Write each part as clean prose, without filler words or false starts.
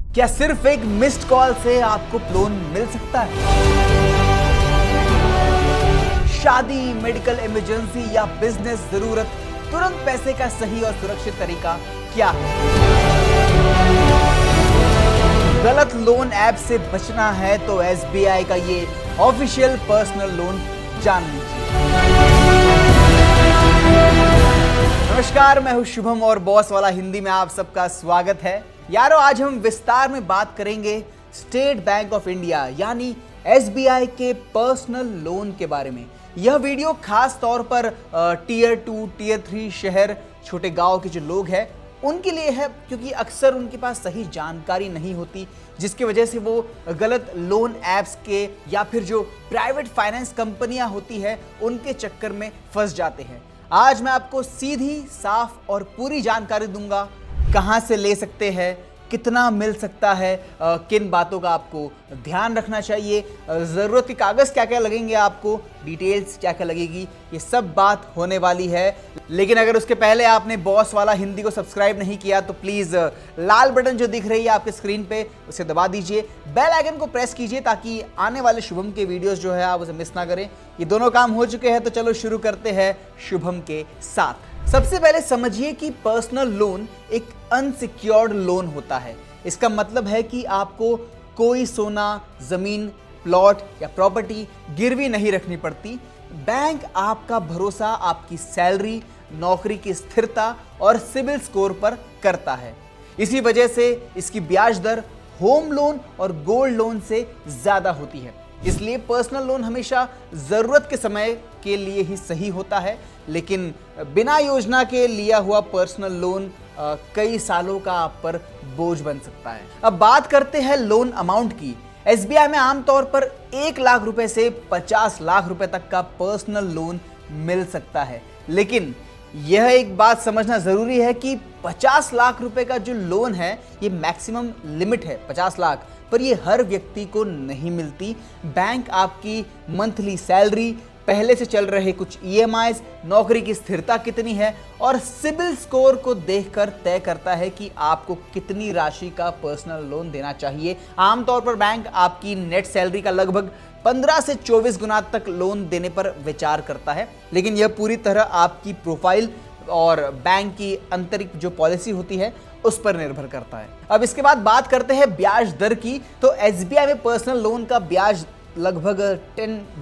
क्या सिर्फ एक मिस्ड कॉल से आपको लोन मिल सकता है? शादी, मेडिकल इमरजेंसी या बिजनेस जरूरत, तुरंत पैसे का सही और सुरक्षित तरीका क्या है? गलत लोन ऐप से बचना है तो एसबीआई का ये ऑफिशियल पर्सनल लोन जान लीजिए। नमस्कार, मैं हूं शुभम और बॉस वाला हिंदी में आप सबका स्वागत है। यारो, आज हम विस्तार में बात करेंगे स्टेट बैंक ऑफ इंडिया यानी एसबीआई के पर्सनल लोन के बारे में। यह वीडियो खास तौर पर टियर 2, टियर 3 शहर, छोटे गांव के जो लोग हैं उनके लिए है, क्योंकि अक्सर उनके पास सही जानकारी नहीं होती, जिसकी वजह से वो गलत लोन ऐप्स के या फिर जो प्राइवेट फाइनेंस कंपनियां होती है उनके चक्कर में फंस जाते हैं। आज मैं आपको सीधी, साफ और पूरी जानकारी दूंगा, कहां से ले सकते हैं, कितना मिल सकता है, किन बातों का आपको ध्यान रखना चाहिए, ज़रूरत के कागज़ क्या क्या लगेंगे, आपको डिटेल्स क्या क्या लगेगी, ये सब बात होने वाली है। लेकिन अगर उसके पहले आपने बॉस वाला हिंदी को सब्सक्राइब नहीं किया तो प्लीज़ लाल बटन जो दिख रही है आपके स्क्रीन पे उसे दबा दीजिए, बेल आइकन को प्रेस कीजिए ताकि आने वाले शुभम के वीडियोस जो है आप उसे मिस ना करें। ये दोनों काम हो चुके हैं तो चलो शुरू करते हैं शुभम के साथ। सबसे पहले समझिए कि पर्सनल लोन एक अनसिक्योर्ड लोन होता है। इसका मतलब है कि आपको कोई सोना, जमीन, प्लॉट या प्रॉपर्टी गिरवी नहीं रखनी पड़ती। बैंक आपका भरोसा आपकी सैलरी, नौकरी की स्थिरता और सिबिल स्कोर पर करता है। इसी वजह से इसकी ब्याज दर होम लोन और गोल्ड लोन से ज्यादा होती है। इसलिए पर्सनल लोन हमेशा जरूरत के समय के लिए ही सही होता है, लेकिन बिना योजना के लिया हुआ पर्सनल लोन कई सालों का आप पर बोझ बन सकता है। अब बात करते हैं लोन अमाउंट की। एसबीआई में आमतौर पर 1 लाख रुपए से 50 लाख रुपए तक का पर्सनल लोन मिल सकता है, लेकिन यह एक बात समझना जरूरी है कि 50 लाख रुपए का जो लोन है ये मैक्सिमम लिमिट है 50 लाख, पर ये हर व्यक्ति को नहीं मिलती। बैंक आपकी मंथली सैलरी, पहले से चल रहे कुछ ईएमआईज, नौकरी की स्थिरता कितनी है और सिबिल स्कोर को देखकर तय करता है कि आपको कितनी राशि का पर्सनल लोन देना चाहिए। आमतौर पर बैंक आपकी नेट सैलरी का लगभग 15 से 24 गुना तक लोन देने पर विचार करता है, लेकिन यह पूरी तरह आपकी प्रोफाइल और बैंक की आंतरिक जो पॉलिसी होती है उस पर निर्भर करता है। अब इसके बाद बात करते हैं ब्याज दर की। तो एसबीआई में पर्सनल लोन का ब्याज लगभग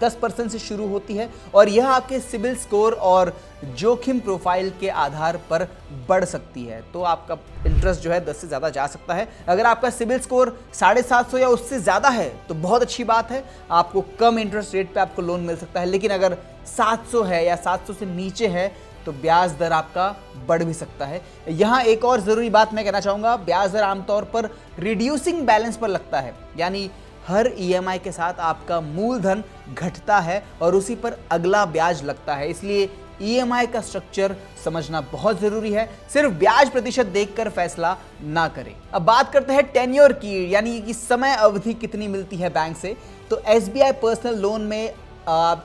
10% से शुरू होती है और यह आपके सिबिल स्कोर और जोखिम प्रोफाइल के आधार पर बढ़ सकती है। तो आपका इंटरेस्ट जो है 10 से ज़्यादा जा सकता है। अगर आपका सिबिल स्कोर 750 या उससे ज़्यादा है तो बहुत अच्छी बात है, आपको कम इंटरेस्ट रेट पे आपको लोन मिल सकता है। लेकिन अगर 700 है या 700 से नीचे है तो ब्याज दर आपका बढ़ भी सकता है। यहाँ एक और ज़रूरी बात मैं कहना चाहूँगा, ब्याज दर आमतौर पर रिड्यूसिंग बैलेंस पर लगता है, यानी हर ईएमआई के साथ आपका मूलधन घटता है और उसी पर अगला ब्याज लगता है। इसलिए ईएमआई का स्ट्रक्चर समझना बहुत ज़रूरी है। सिर्फ ब्याज प्रतिशत देखकर फैसला ना करें। अब बात करते हैं टेन्योर की, यानी कि समय अवधि कितनी मिलती है बैंक से। तो एसबीआई पर्सनल लोन में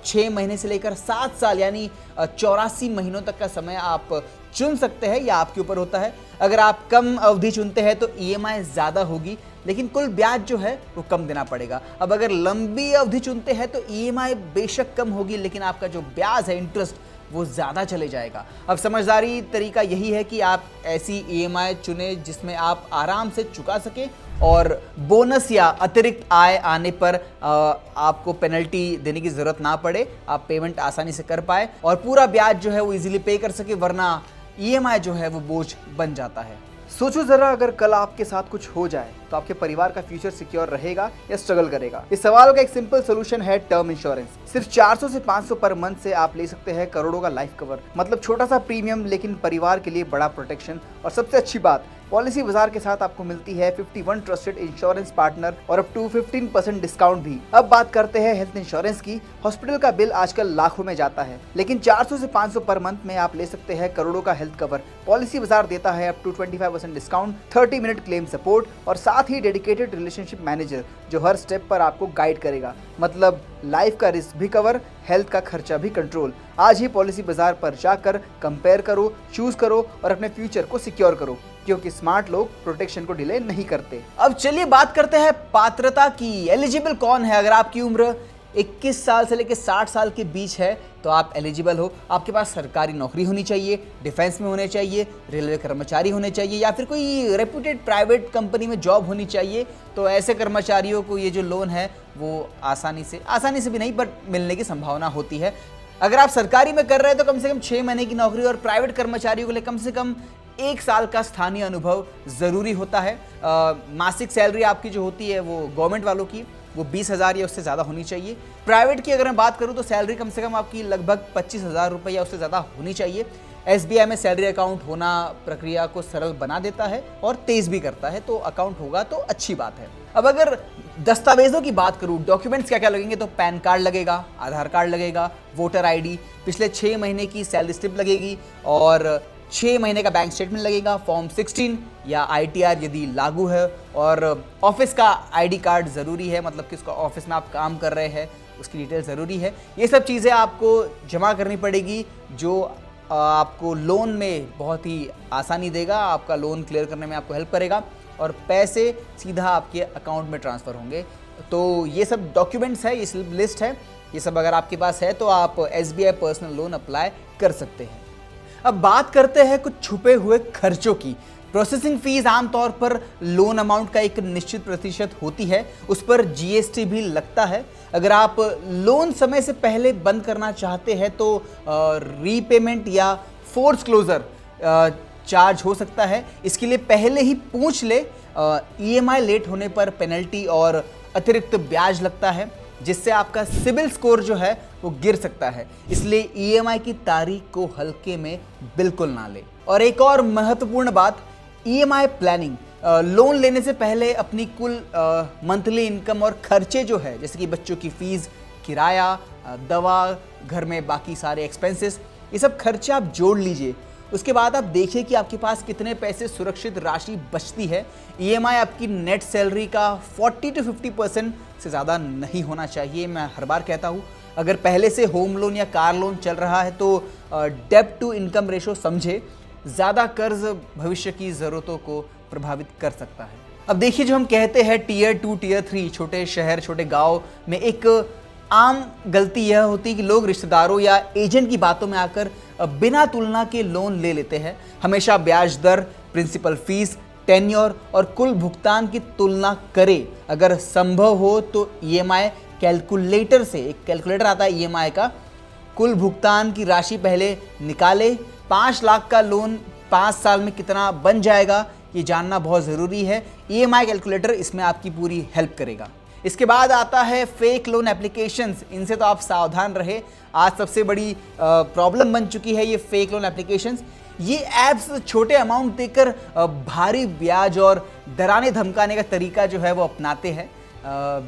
6 महीने से लेकर 7 साल यानी 84 महीनों तक का समय आप चुन सकते हैं, या आपके ऊपर होता है। अगर आप कम अवधि चुनते हैं तो ईएमआई ज़्यादा होगी, लेकिन कुल ब्याज जो है वो कम देना पड़ेगा। अब अगर लंबी अवधि चुनते हैं तो ईएमआई बेशक कम होगी, लेकिन आपका जो ब्याज है, इंटरेस्ट, वो ज़्यादा चले जाएगा। अब समझदारी तरीका यही है कि आप ऐसी ईएमआई चुने जिसमें आप आराम से चुका सकें और बोनस या अतिरिक्त आय आने पर आपको पेनल्टी देने की ज़रूरत ना पड़े, आप पेमेंट आसानी से कर पाए और पूरा ब्याज जो है वो इजीली पे कर सके, वरना ईएमआई जो है वो बोझ बन जाता है। सोचो जरा, अगर कल आपके साथ कुछ हो जाए तो आपके परिवार का फ्यूचर सिक्योर रहेगा या स्ट्रगल करेगा? इस सवाल का एक सिंपल सोल्यूशन है टर्म इंश्योरेंस। सिर्फ 400 से 500 पर मंथ से आप ले सकते हैं करोड़ों का लाइफ कवर। मतलब छोटा सा प्रीमियम लेकिन परिवार के लिए बड़ा प्रोटेक्शन। और सबसे अच्छी बात, पॉलिसी बाजार के साथ आपको मिलती है 51 ट्रस्टेड इंश्योरेंस पार्टनर और अप टू 15% डिस्काउंट भी। अब बात करते हैं हेल्थ इंश्योरेंस की। हॉस्पिटल का बिल आजकल लाखों में जाता है, लेकिन 400 से 500 पर मंथ में आप ले सकते हैं करोड़ों का हेल्थ कवर। पॉलिसी बाजार देता है up to 25% discount, 30 minute claim support और साथ ही डेडिकेटेड रिलेशनशिप मैनेजर जो हर स्टेप पर आपको गाइड करेगा। मतलब लाइफ का रिस्क भी कवर, हेल्थ का खर्चा भी कंट्रोल। आज ही पॉलिसी बाजार पर जाकर कंपेयर करो, चूज करो और अपने फ्यूचर को सिक्योर करो, क्योंकि स्मार्ट लोग प्रोटेक्शन को डिले नहीं करते। अब चलिए बात करते हैं पात्रता की। एलिजिबल कौन है? अगर आपकी उम्र 21 साल से लेकर 60 साल के बीच है तो आप एलिजिबल हो। आपके पास सरकारी नौकरी होनी चाहिए, डिफेंस में होने चाहिए, रेलवे कर्मचारी होने चाहिए या फिर कोई रेप्यूटेड प्राइवेट कंपनी में जॉब होनी चाहिए। तो ऐसे कर्मचारियों को ये जो लोन है वो आसानी से भी नहीं बट मिलने की संभावना होती है। अगर आप सरकारी में कर रहे हैं तो कम से कम 6 महीने की नौकरी और प्राइवेट कर्मचारियों के लिए कम से कम 1 साल का स्थानीय अनुभव जरूरी होता है। मासिक सैलरी आपकी जो होती है वो गवर्नमेंट वालों की वो 20,000 या उससे ज़्यादा होनी चाहिए। प्राइवेट की अगर मैं बात करूं तो सैलरी कम से कम आपकी लगभग 25,000 रुपये या उससे ज़्यादा होनी चाहिए। SBI में सैलरी अकाउंट होना प्रक्रिया को सरल बना देता है और तेज भी करता है, तो अकाउंट होगा तो अच्छी बात है। अब अगर दस्तावेजों की बात करूं, डॉक्यूमेंट्स क्या क्या लगेंगे, तो पैन कार्ड लगेगा, आधार कार्ड लगेगा, वोटर ID, पिछले 6 महीने की सैलरी स्लिप लगेगी और 6 महीने का बैंक स्टेटमेंट लगेगा, फॉर्म 16 या ITR यदि लागू है, और ऑफिस का ID कार्ड ज़रूरी है, मतलब किस ऑफिस में आप काम कर रहे हैं उसकी डिटेल ज़रूरी है। ये सब चीज़ें आपको जमा करनी पड़ेगी जो आपको लोन में बहुत ही आसानी देगा, आपका लोन क्लियर करने में आपको हेल्प करेगा और पैसे सीधा आपके अकाउंट में ट्रांसफ़र होंगे। तो ये सब डॉक्यूमेंट्स है, ये लिस्ट है, ये सब अगर आपके पास है तो आप SBI पर्सनल लोन अप्लाई कर सकते हैं। अब बात करते हैं कुछ छुपे हुए खर्चों की। प्रोसेसिंग फीस आमतौर पर लोन अमाउंट का एक निश्चित प्रतिशत होती है, उस पर GST भी लगता है। अगर आप लोन समय से पहले बंद करना चाहते हैं तो रीपेमेंट या फोर्स क्लोजर चार्ज हो सकता है। इसके लिए पहले ही पूछ ले। EMI लेट होने पर पेनल्टी और अतिरिक्त ब्याज लगता है, जिससे आपका सिबिल स्कोर जो है वो गिर सकता है। इसलिए EMI की तारीख को हल्के में बिल्कुल ना ले। और एक और महत्वपूर्ण बात, EMI प्लानिंग। लोन लेने से पहले अपनी कुल मंथली इनकम और खर्चे जो है, जैसे कि बच्चों की फीस, किराया, दवा, घर में बाकी सारे एक्सपेंसेस, ये सब खर्चे आप जोड़ लीजिए। उसके बाद आप देखिए कि आपके पास कितने पैसे सुरक्षित राशि बचती है। EMI आपकी नेट सैलरी का 40 to 50% से ज़्यादा नहीं होना चाहिए। मैं हर बार कहता हूँ, अगर पहले से होम लोन या कार लोन चल रहा है तो डेब्ट टू इनकम रेशो समझे। ज़्यादा कर्ज भविष्य की ज़रूरतों को प्रभावित कर सकता है। अब देखिए, जो हम कहते हैं Tier 2, Tier 3, छोटे शहर, छोटे गाँव में एक आम गलती यह होती है कि लोग रिश्तेदारों या एजेंट की बातों में आकर बिना तुलना के लोन ले लेते हैं। हमेशा ब्याज दर, प्रिंसिपल फीस, टेन्योर और कुल भुगतान की तुलना करें। अगर संभव हो तो EMI कैलकुलेटर से, एक कैलकुलेटर आता है EMI का, कुल भुगतान की राशि पहले निकाले। 5 लाख का लोन 5 साल में कितना बन जाएगा ये जानना बहुत ज़रूरी है। EMI कैलकुलेटर इसमें आपकी पूरी हेल्प करेगा। इसके बाद आता है फेक लोन एप्लीकेशंस। इनसे तो आप सावधान रहे। आज सबसे बड़ी प्रॉब्लम बन चुकी है ये फेक लोन एप्लीकेशंस। ये ऐप्स छोटे अमाउंट देकर भारी ब्याज और डराने धमकाने का तरीका जो है वो अपनाते हैं।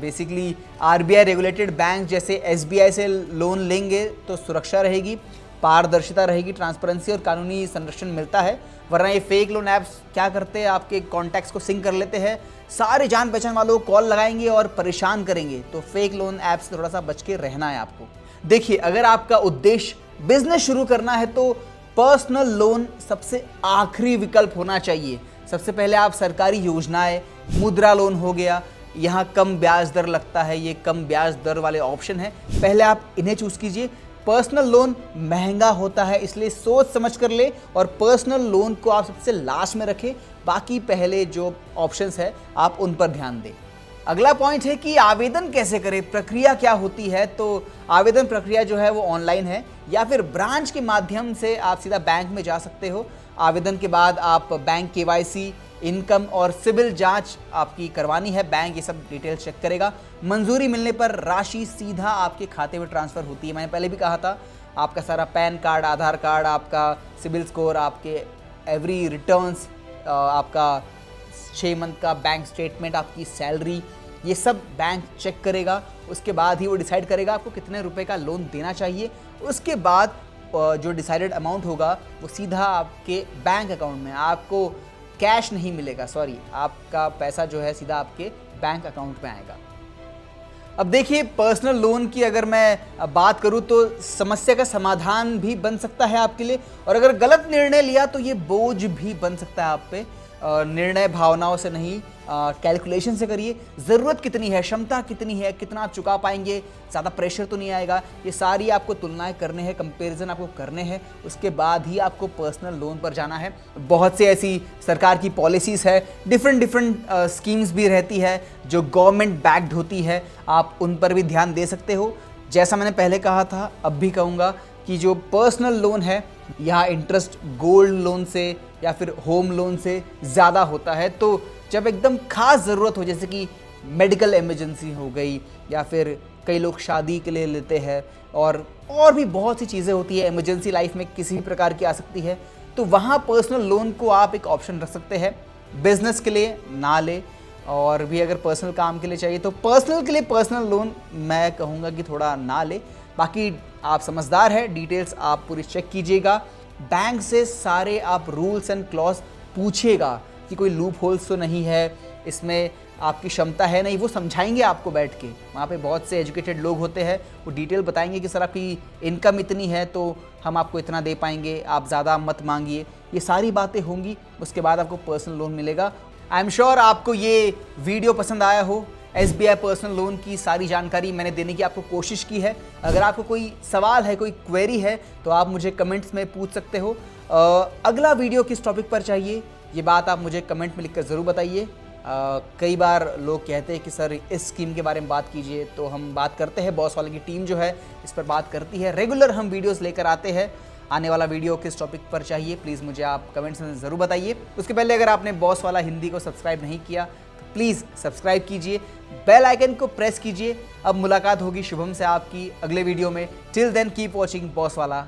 बेसिकली RBI रेगुलेटेड बैंक जैसे SBI से लोन लेंगे तो सुरक्षा रहेगी, पारदर्शिता रहेगी, ट्रांसपेरेंसी और कानूनी संरक्षण मिलता है। वरना ये फेक लोन ऐप्स क्या करते हैं, आपके कॉन्टैक्ट्स को सिंक कर लेते हैं, सारे जान पहचान वालों को कॉल लगाएंगे और परेशान करेंगे। तो फेक लोन ऐप्स से थोड़ा सा बच के रहना है आपको। देखिए, अगर आपका उद्देश्य बिजनेस शुरू करना है तो पर्सनल लोन सबसे आखिरी विकल्प होना चाहिए। सबसे पहले आप सरकारी योजनाएं, मुद्रा लोन हो गया, यहाँ कम ब्याज दर लगता है, ये कम ब्याज दर वाले ऑप्शन हैं, पहले आप इन्हें चूज कीजिए। पर्सनल लोन महंगा होता है, इसलिए सोच समझ कर ले और पर्सनल लोन को आप सबसे लास्ट में रखें। बाकी पहले जो ऑप्शंस है आप उन पर ध्यान दें। अगला पॉइंट है कि आवेदन कैसे करें, प्रक्रिया क्या होती है। तो आवेदन प्रक्रिया जो है वो ऑनलाइन है या फिर ब्रांच के माध्यम से आप सीधा बैंक में जा सकते हो। आवेदन के बाद आप बैंक KYC, इनकम और सिबिल जांच आपकी करवानी है। बैंक ये सब डिटेल चेक करेगा। मंजूरी मिलने पर राशि सीधा आपके खाते में ट्रांसफ़र होती है। मैंने पहले भी कहा था, आपका सारा पैन कार्ड, आधार कार्ड, आपका सिबिल स्कोर, आपके एवरी रिटर्न्स, आपका 6 मंथ का बैंक स्टेटमेंट, आपकी सैलरी, ये सब बैंक चेक करेगा। उसके बाद ही वो डिसाइड करेगा आपको कितने रुपए का लोन देना चाहिए। उसके बाद जो डिसाइडेड अमाउंट होगा वो सीधा आपके बैंक अकाउंट में, आपको कैश नहीं मिलेगा, सॉरी, आपका पैसा जो है सीधा आपके बैंक अकाउंट में आएगा। अब देखिए, पर्सनल लोन की अगर मैं बात करूं तो समस्या का समाधान भी बन सकता है आपके लिए, और अगर गलत निर्णय लिया तो ये बोझ भी बन सकता है आप पे। निर्णय भावनाओं से नहीं, कैलकुलेशन से करिए। ज़रूरत कितनी है, क्षमता कितनी है, कितना आप चुका पाएंगे, ज़्यादा प्रेशर तो नहीं आएगा, ये सारी आपको तुलनाएं करने हैं, कंपैरिजन आपको करने हैं। उसके बाद ही आपको पर्सनल लोन पर जाना है। बहुत से ऐसी सरकार की पॉलिसीज़ है, डिफरेंट स्कीम्स भी रहती है जो गवर्नमेंट बैक्ड होती है, आप उन पर भी ध्यान दे सकते हो। जैसा मैंने पहले कहा था, अब भी कहूँगा कि जो पर्सनल लोन है, यहाँ इंटरेस्ट गोल्ड लोन से या फिर होम लोन से ज़्यादा होता है। तो जब एकदम खास ज़रूरत हो, जैसे कि मेडिकल इमरजेंसी हो गई, या फिर कई लोग शादी के लिए लेते हैं, और भी बहुत सी चीज़ें होती है, इमरजेंसी लाइफ में किसी भी प्रकार की आ सकती है, तो वहाँ पर्सनल लोन को आप एक ऑप्शन रख सकते हैं। बिजनेस के लिए ना ले, और भी अगर पर्सनल काम के लिए चाहिए तो पर्सनल के लिए पर्सनल लोन मैं कहूँगा कि थोड़ा ना ले। बाकी आप समझदार है, डिटेल्स आप पूरी चेक कीजिएगा। बैंक से सारे आप रूल्स एंड क्लॉज पूछिएगा कि कोई लूप होल्स तो नहीं है, इसमें आपकी क्षमता है नहीं, वो समझाएंगे आपको बैठ के। वहाँ पे बहुत से एजुकेटेड लोग होते हैं, वो डिटेल बताएंगे कि सर आपकी इनकम इतनी है तो हम आपको इतना दे पाएंगे, आप ज़्यादा मत मांगिए, ये सारी बातें होंगी। उसके बाद आपको पर्सनल लोन मिलेगा। आई एम श्योर आपको ये वीडियो पसंद आया हो। SBI पर्सनल लोन की सारी जानकारी मैंने देने की आपको कोशिश की है। अगर आपको कोई सवाल है, कोई क्वेरी है, तो आप मुझे कमेंट्स में पूछ सकते हो। अगला वीडियो किस टॉपिक पर चाहिए, ये बात आप मुझे कमेंट में लिखकर ज़रूर बताइए। कई बार लोग कहते हैं कि सर इस स्कीम के बारे में बात कीजिए, तो हम बात करते हैं। बॉस वाले की टीम जो है इस पर बात करती है, रेगुलर हम वीडियोस लेकर आते हैं। आने वाला वीडियो किस टॉपिक पर चाहिए, प्लीज़ मुझे आप कमेंट्स में ज़रूर बताइए। उसके पहले अगर आपने बॉस वाला हिंदी को सब्सक्राइब नहीं किया तो प्लीज़ सब्सक्राइब कीजिए, बेल आइकन को प्रेस कीजिए। अब मुलाकात होगी शुभम से आपकी अगले वीडियो में। Till then keep watching boss Wallah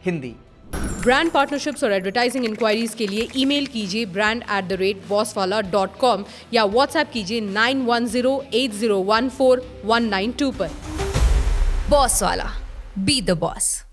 Hindi. Brand partnerships और एडवर्टाइजिंग इंक्वायरीज के लिए ईमेल कीजिए brand@bosswala.com या व्हाट्सएप कीजिए 9108014192 पर। बॉस वाला, बी द बॉस।